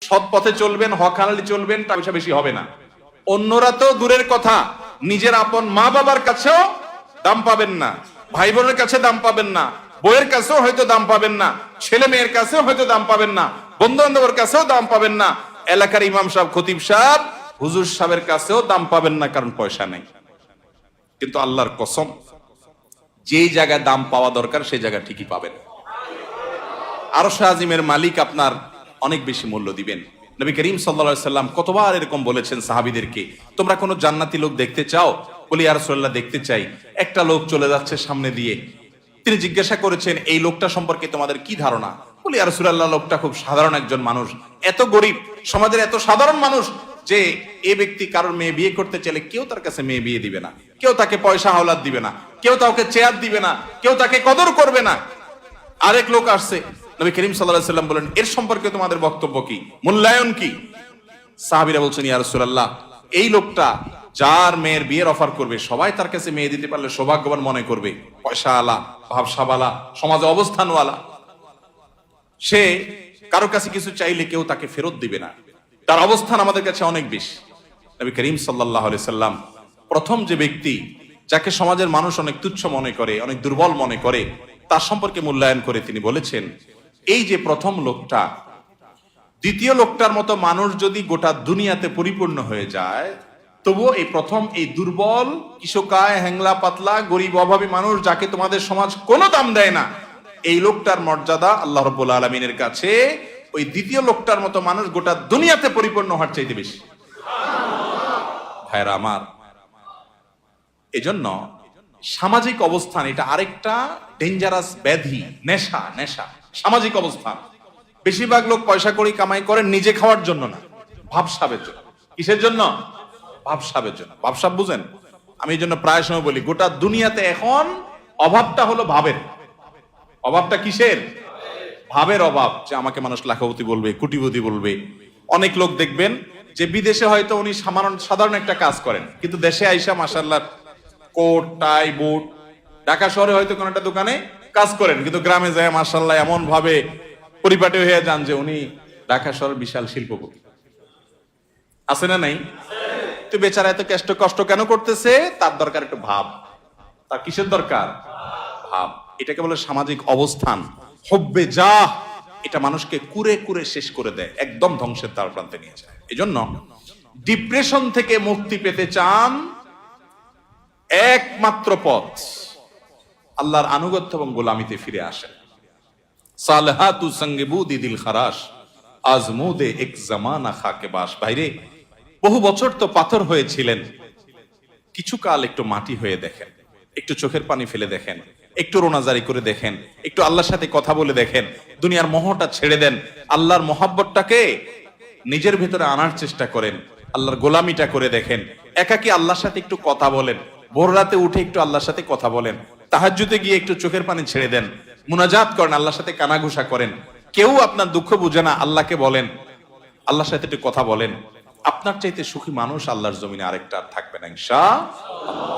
সৎ পথে চলবেন, হক হালালি চলবেন, টাকা পয়সা বেশি হবে না। অন্যরা তো দূরের কথা, নিজের আপন মা বাবার কাছেও দাম পাবেন না, ভাই বোনের কাছে দাম পাবেন না, বইয়ের কাছেও হয়তো দাম পাবেন না, ছেলে মেয়ের কাছেও হয়তো দাম পাবেন না, বন্ধু বান্ধবের কাছেও দাম পাবেন না, এলাকার ইমাম সাহেব, খতিব সাহেব, হুজুর সাহেবের কাছেও দাম পাবেন না, কারণ পয়সা নেই। কিন্তু আল্লাহর কসম, যেই জায়গায় দাম পাওয়া দরকার সেই জায়গা ঠিকই পাবেন। আরশ আজিমের মালিক আপনার অনেক বেশি মূল্য দিবেন। নবী করিম সাল্লাল্লাহু আলাইহি সাল্লাম কতবার এরকম বলেছেন সাহাবীদেরকে, তোমরা কোন জান্নাতি লোক দেখতে চাও? বলি ইয়া রাসূলুল্লাহ, দেখতে চাই। একটা লোক চলে যাচ্ছে সামনে দিয়ে, তিনি জিজ্ঞাসা করেছেন, এই লোকটা সম্পর্কে তোমাদের কি ধারণা? বলি ইয়া রাসূলুল্লাহ, লোকটা খুব সাধারণ একজন মানুষ, এত গরিব, সমাজের এত সাধারণ মানুষ যে এই ব্যক্তি কারোর মেয়ে বিয়ে করতে চাইলে কেউ তার কাছে মেয়ে বিয়ে দিবে না, কেউ তাকে পয়সা হাওলাত দিবে না, কেউ তাকে চেয়ার দিবে না, কেউ তাকে কদর করবে না। আরেক লোক আসছে, নবী করিম সাল্লাল্লাহু আলাইহি সাল্লাম বলেন, এর সম্পর্কে তোমাদের বক্তব্য কি, মূল্যায়ন কি? সাহাবীরা বলছেন, ইয়া রাসূলুল্লাহ, এই লোকটা যার মেয়ের বিয়ের অফার করবে, সবাই তার কাছে মেয়ে দিতে পারলে সৌভাগ্যবান মনে করবে, পয়সা আলা, ভাবসাবালা, সমাজে অবস্থানওয়ালা। সে কারো কাছে কিছু চাইলে কেউ তাকে ফেরত দিবে না, তার অবস্থান আমাদের কাছে অনেক বেশি। নবী করিম সাল্লাল্লাহু আলাইহি সাল্লাম প্রথম যে ব্যক্তি যাকে সমাজের মানুষ অনেক তুচ্ছ মনে করে, অনেক দুর্বল মনে করে, তার সম্পর্কে মূল্যায়ন করে তিনি বলেছেন, এই যে প্রথম লোকটা, দ্বিতীয় লোকটার মতো মানুষ যদি গোটা দুনিয়াতে পরিপূর্ণ হয়ে যায়, তবুও এই প্রথম, এই দুর্বল, কিশোকায়, হ্যাংলা পাতলা, গরিব, অভাবী মানুষ, যাকে তোমাদের সমাজ কোনো দাম দেয় না, এই লোকটার মর্যাদা আল্লাহ রাব্বুল আলামিনের কাছে ওই দ্বিতীয় লোকটার মতো মানুষ গোটা দুনিয়াতে পরিপূর্ণ হওয়ার চাইতে বেশি। ভাইরা আমার, এজন্য সামাজিক অবস্থান এটা আরেকটা ডেঞ্জারাস ব্যাধি, নেশা। নেশা সামাজিক অবস্থান। বেশিরভাগ লোক পয়সা করি কামাই করেন নিজে খাওয়ার জন্য না, ভাবসাবের জন্য। কিসের জন্য? ভাবসাবের জন্য। ভাবসাব বুঝেন? আমি এই জন্য প্রায় সময় বলি, গোটা দুনিয়াতে এখন অভাবটা হলো ভাবের। অভাবটা কিসের? ভাবের অভাব। যে আমাকে মানুষ লাখপতি বলবে, কোটিপতি বলবে। অনেক লোক দেখবেন যে বিদেশে হয়তো উনি সাধারণ একটা কাজ করেন, কিন্তু দেশে আইসা মাশাআল্লাহ কোট টাই বুট, ঢাকা শহরে হয়তো কোন একটা দোকানে কাজ করেন, কিন্তু গ্রামে যায় মাশাআল্লাহ এমন ভাবে পরিপাটি হয়ে যান যে উনি ঢাকা শহরের বিশাল শিল্পপতি। আছে না নাই? তো বেচারা এত কষ্ট কেন করতেছে? তার দরকার একটু ভাব। তার কিসের দরকার? ভাব। এটাকে বলে সামাজিক অবস্থান। হব্বে জাহ, এটা মানুষকে কুরে কুরে শেষ করে দেয়, একদম ধ্বংসের দ্বার প্রান্তে নিয়ে যায়। এজন্য ডিপ্রেশন থেকে মুক্তি পেতে চান, একমাত্র পথ আল্লাহর আনুগত্য এবং গোলামিতে ফিরে আসেন। সালহাতু সঙ্গে বুদি দিল খারাস, আজমুদে এক জামানা খাকে বাস। ভাইরে, বহু বছর তো পাথর হয়েছিলেন, কিছু কাল একটু মাটি হয়ে দেখেন, একটু চোখের পানি ফেলে দেখেন, একটু রোনাজারি করে দেখেন, একটু আল্লাহর সাথে কথা বলে দেখেন, দুনিয়ার মোহটা ছেড়ে দেন, আল্লাহর মোহাব্বতটাকে নিজের ভিতরে আনার চেষ্টা করেন, আল্লাহর গোলামিটা করে দেখেন, একাকি আল্লাহর সাথে একটু কথা বলেন, ভোর রাতে উঠে একটু আল্লাহর সাথে কথা বলেন, তাহাজ্জুদে গিয়ে একটু চোখের পানি ছেড়ে দেন, মুনাজাত করেন, আল্লাহর সাথে কানাঘুষা করেন, কেউ আপনার দুঃখ বুঝে না, আল্লাহকে বলেন, আল্লাহর সাথে একটু কথা বলেন, আপনার চাইতে সুখী মানুষ আল্লাহর জমিনে আরেকটা আর থাকবে না ইনশাআল্লাহ।